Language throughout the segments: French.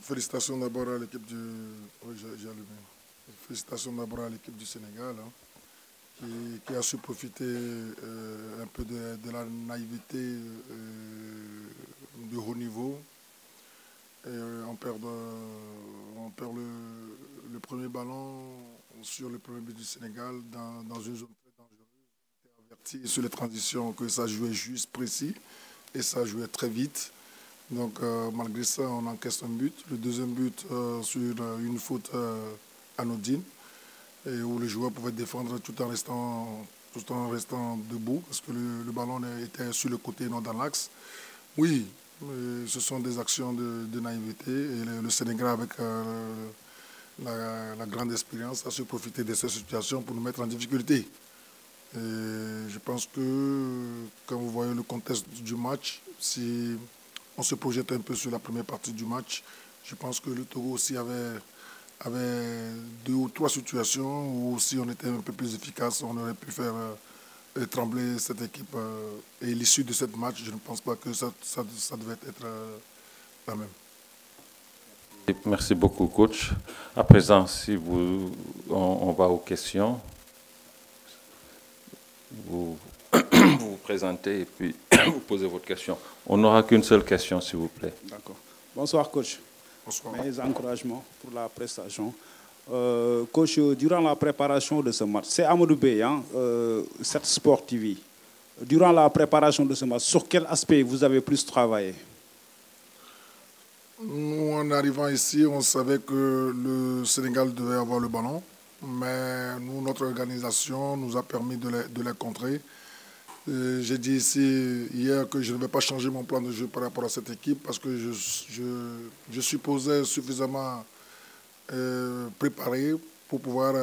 Félicitations d'abord à l'équipe du... Oui, j'ai allumé. Félicitations d'abord à l'équipe du Sénégal, hein, qui a su profiter un peu de la naïveté de haut niveau. Et on perd le premier ballon sur le premier but du Sénégal dans une zone très dangereuse. On était averti sur les transitions que ça jouait juste, précis, et ça jouait très vite. Donc malgré ça, on encaisse un but. Le deuxième but sur une faute anodine, et où le joueur pouvait défendre tout en restant debout, parce que le ballon était sur le côté, non dans l'axe. Oui, ce sont des actions de naïveté, et le Sénégal, avec la grande expérience, a su profiter de ces situations pour nous mettre en difficulté. Et je pense que quand vous voyez le contexte du match, si on se projette un peu sur la première partie du match, je pense que le Togo aussi avait 2 ou 3 situations où si on était un peu plus efficace, on aurait pu faire trembler cette équipe. Et l'issue de ce match, je ne pense pas que ça devait être la même. Merci beaucoup, coach. À présent, si on va aux questions. Vous vous présentez et puis vous posez votre question. On n'aura qu'une seule question, s'il vous plaît. D'accord. Bonsoir, coach. Bonsoir. Mes encouragements pour la prestation. Coach, durant la préparation de ce match, c'est Amadou Bey, hein, cette Sport TV. Durant la préparation de ce match, sur quel aspect vous avez plus travaillé? Nous, en arrivant ici, on savait que le Sénégal devait avoir le ballon, mais nous, notre organisation nous a permis de les contrer. J'ai dit ici hier que je ne vais pas changer mon plan de jeu par rapport à cette équipe parce que je supposais suffisamment préparé pour pouvoir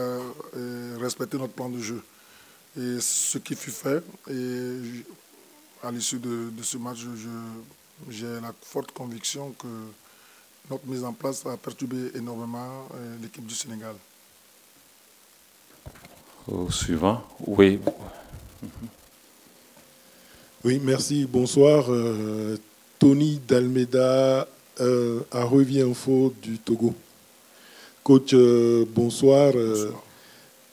respecter notre plan de jeu. Et ce qui fut fait, et à l'issue de ce match, j'ai la forte conviction que notre mise en place a perturbé énormément l'équipe du Sénégal. Au suivant, oui. Oui, merci. Bonsoir. Tony Dalmeda, à Revue Info du Togo. Coach, bonsoir. Bonsoir.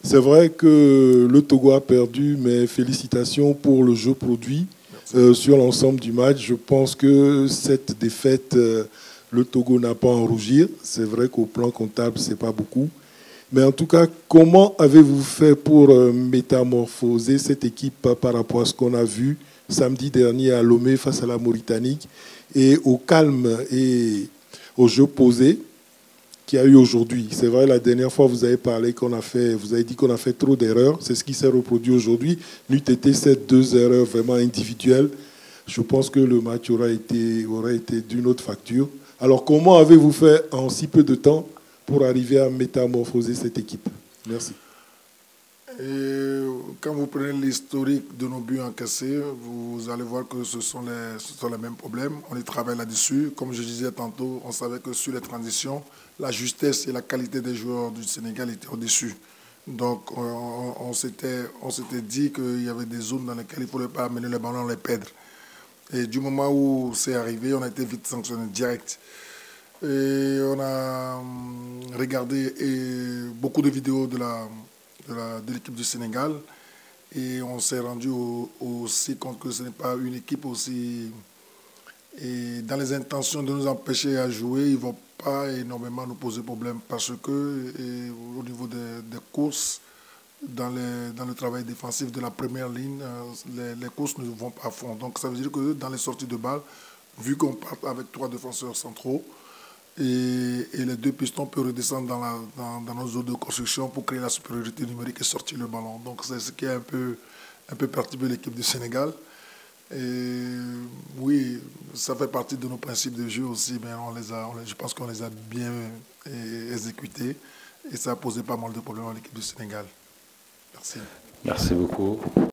C'est vrai que le Togo a perdu, mais félicitations pour le jeu produit sur l'ensemble du match. Je pense que cette défaite, le Togo n'a pas à en rougir. C'est vrai qu'au plan comptable, ce n'est pas beaucoup. Mais en tout cas, comment avez-vous fait pour métamorphoser cette équipe par rapport à ce qu'on a vu samedi dernier à Lomé face à la Mauritanie et au calme et au jeu posé qu'il y a eu aujourd'hui? C'est vrai, la dernière fois, vous avez parlé vous avez dit qu'on a fait trop d'erreurs. C'est ce qui s'est reproduit aujourd'hui. N'eût été ces 2 erreurs vraiment individuelles, je pense que le match aurait été d'une autre facture. Alors, comment avez-vous fait en si peu de temps pour arriver à métamorphoser cette équipe? Merci. Et quand vous prenez l'historique de nos buts encaissés, vous allez voir que ce sont les mêmes problèmes. On y travaille là-dessus. Comme je disais tantôt, on savait que sur les transitions, la justesse et la qualité des joueurs du Sénégal étaient au-dessus. Donc on s'était dit qu'il y avait des zones dans lesquelles il ne fallait pas amener le ballon, les perdre. Et du moment où c'est arrivé, on a été vite sanctionné direct. Et on a regardé beaucoup de vidéos de l'équipe du Sénégal et on s'est rendu aussi compte que ce n'est pas une équipe aussi... Et dans les intentions de nous empêcher à jouer, ils ne vont pas énormément nous poser problème parce que au niveau des courses, dans le travail défensif de la première ligne, les courses ne vont pas à fond. Donc ça veut dire que dans les sorties de balles, vu qu'on part avec 3 défenseurs centraux, et les 2 pistons peuvent redescendre dans nos zones de construction pour créer la supériorité numérique et sortir le ballon. Donc c'est ce qui a un peu perturbé l'équipe du Sénégal. Et oui, ça fait partie de nos principes de jeu aussi, mais je pense qu'on les a bien exécutés et ça a posé pas mal de problèmes à l'équipe du Sénégal. Merci. Merci beaucoup.